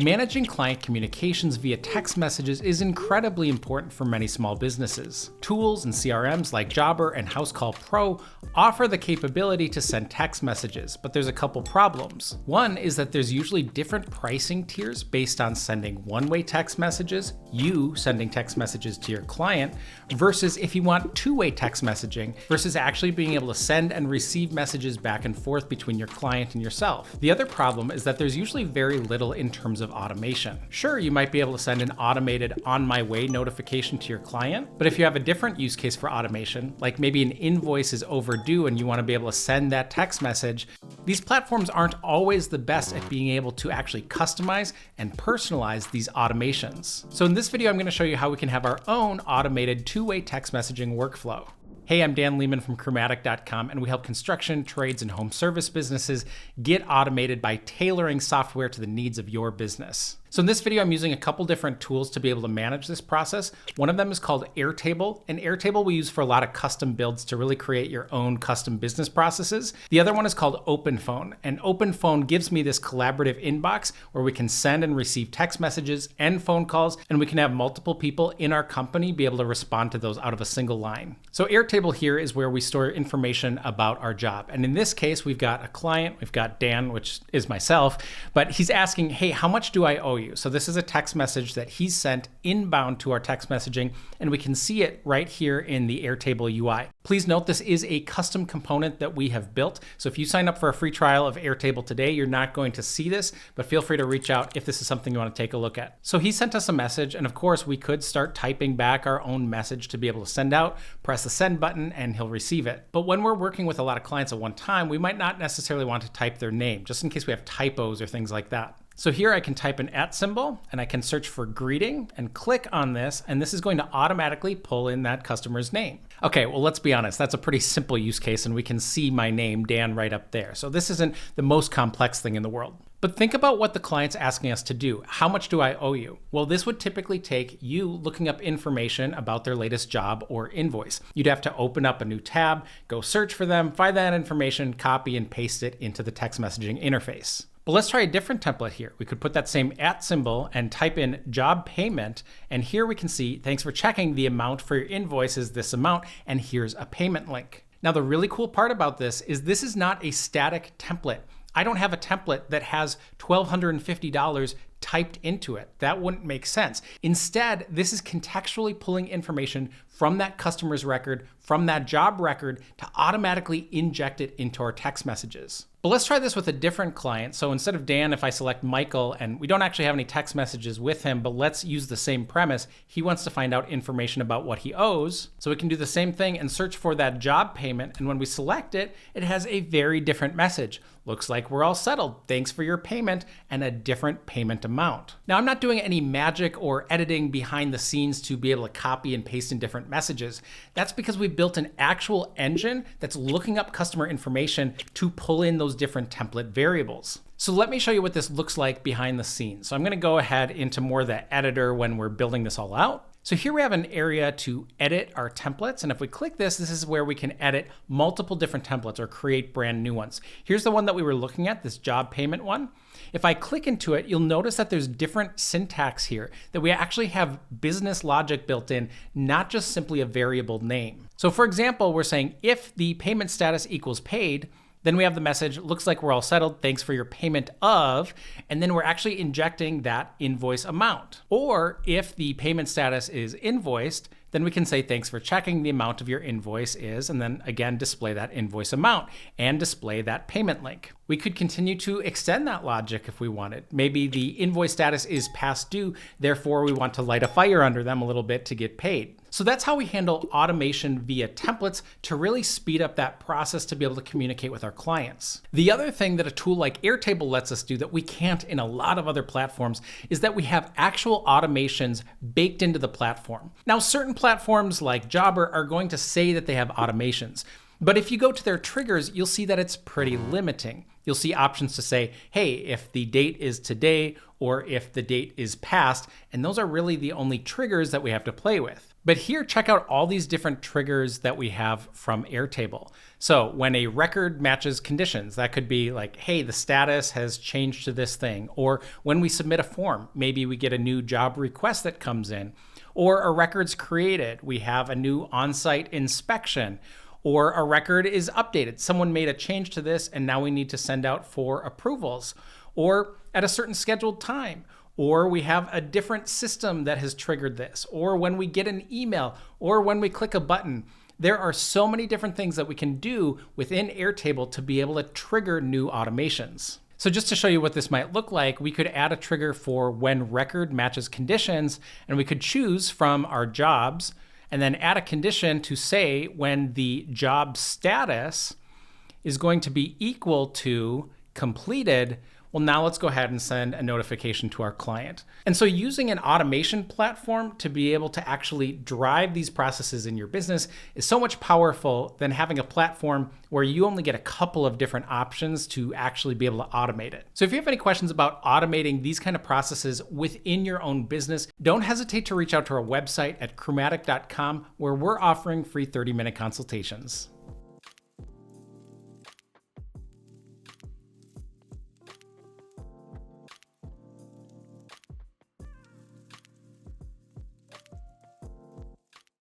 Managing client communications via text messages is incredibly important for many small businesses. Tools and CRMs like Jobber and Housecall Pro offer the capability to send text messages, but there's a couple problems. One is that there's usually different pricing tiers based on sending one-way text messages, you sending text messages to your client, versus if you want two-way text messaging, versus actually being able to send and receive messages back and forth between your client and yourself. The other problem is that there's usually very little in terms of automation. Sure, you might be able to send an automated on my way notification to your client, but if you have a different use case for automation, like maybe an invoice is overdue and you want to be able to send that text message, these platforms aren't always the best at being able to actually customize and personalize these automations. So in this video, I'm going to show you how we can have our own automated two-way text messaging workflow. Hey, I'm Dan Lehman from Chromatic.com, and we help construction, trades, and home service businesses get automated by tailoring software to the needs of your business. So in this video, I'm using a couple different tools to be able to manage this process. One of them is called Airtable, and Airtable we use for a lot of custom builds to really create your own custom business processes. The other one is called OpenPhone, and OpenPhone gives me this collaborative inbox where we can send and receive text messages and phone calls, and we can have multiple people in our company be able to respond to those out of a single line. So Airtable here is where we store information about our job. And in this case, we've got a client, we've got Dan, which is myself, but he's asking, hey, how much do I owe you? So this is a text message that he's sent inbound to our text messaging, and we can see it right here in the Airtable UI. Please note this is a custom component that we have built. So if you sign up for a free trial of Airtable today, you're not going to see this, but feel free to reach out if this is something you want to take a look at. So he sent us a message, and of course we could start typing back our own message to be able to send out, press the send button, and he'll receive it. But when we're working with a lot of clients at one time, we might not necessarily want to type their name, just in case we have typos or things like that. So here I can type an @ symbol and I can search for greeting and click on this, and this is going to automatically pull in that customer's name. Okay, well, let's be honest, that's a pretty simple use case, and we can see my name, Dan, right up there. So this isn't the most complex thing in the world. But think about what the client's asking us to do. How much do I owe you? Well, this would typically take you looking up information about their latest job or invoice. You'd have to open up a new tab, go search for them, find that information, copy and paste it into the text messaging interface. But let's try a different template here. We could put that same @ symbol and type in job payment, and here we can see, thanks for checking, the amount for your invoice is this amount, and here's a payment link. Now, the really cool part about this is not a static template. I don't have a template that has $1,250 typed into it. That wouldn't make sense. Instead, this is contextually pulling information from that customer's record, from that job record, to automatically inject it into our text messages. But let's try this with a different client. So instead of Dan, if I select Michael, and we don't actually have any text messages with him, but let's use the same premise. He wants to find out information about what he owes. So we can do the same thing and search for that job payment. And when we select it, it has a very different message. Looks like we're all settled. Thanks for your payment, and a different payment amount. Now, I'm not doing any magic or editing behind the scenes to be able to copy and paste in different messages. That's because we built an actual engine that's looking up customer information to pull in those different template variables. So let me show you what this looks like behind the scenes. So I'm going to go ahead into more of the editor when we're building this all out. So here we have an area to edit our templates. And if we click this, this is where we can edit multiple different templates or create brand new ones. Here's the one that we were looking at, this job payment one. If I click into it, you'll notice that there's different syntax here, that we actually have business logic built in, not just simply a variable name. So for example, we're saying if the payment status equals paid, then we have the message, looks like we're all settled, thanks for your payment of, and then we're actually injecting that invoice amount. Or if the payment status is invoiced, then we can say, thanks for checking, the amount of your invoice is, and then again, display that invoice amount and display that payment link. We could continue to extend that logic if we wanted. Maybe the invoice status is past due, therefore we want to light a fire under them a little bit to get paid. So that's how we handle automation via templates to really speed up that process to be able to communicate with our clients. The other thing that a tool like Airtable lets us do that we can't in a lot of other platforms is that we have actual automations baked into the platform. Now, certain platforms like Jobber are going to say that they have automations, but if you go to their triggers, you'll see that it's pretty limiting. You'll see options to say, hey, if the date is today or if the date is past, and those are really the only triggers that we have to play with. But here, check out all these different triggers that we have from Airtable. So when a record matches conditions, that could be like, hey, the status has changed to this thing. Or when we submit a form, maybe we get a new job request that comes in. Or a record's created, we have a new on-site inspection. Or a record is updated. Someone made a change to this and now we need to send out for approvals. Or at a certain scheduled time. Or we have a different system that has triggered this, or when we get an email, or when we click a button. There are so many different things that we can do within Airtable to be able to trigger new automations. So just to show you what this might look like, we could add a trigger for when record matches conditions, and we could choose from our jobs and then add a condition to say when the job status is going to be equal to completed. Well, now let's go ahead and send a notification to our client. And so using an automation platform to be able to actually drive these processes in your business is so much powerful than having a platform where you only get a couple of different options to actually be able to automate it. So if you have any questions about automating these kind of processes within your own business, don't hesitate to reach out to our website at crewmatic.com, where we're offering free 30-minute consultations.